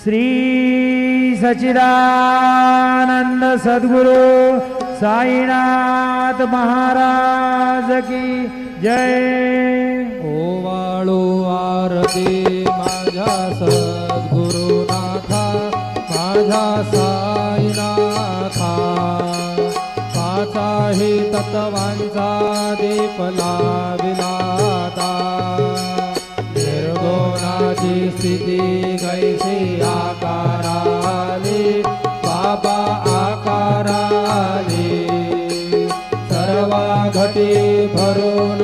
श्री सच्चिदानंद सद्गुरु साईनाथ महाराज की जय। ओवाळू आरती माझ्या सद्गुरुनाथा माझ्या साईनाथा पाचाही तत्वांचा दीप लाविलाता निर्गुणाची स्थिती कैसी आकाराली बाबा आकाराली सर्व घटी भरून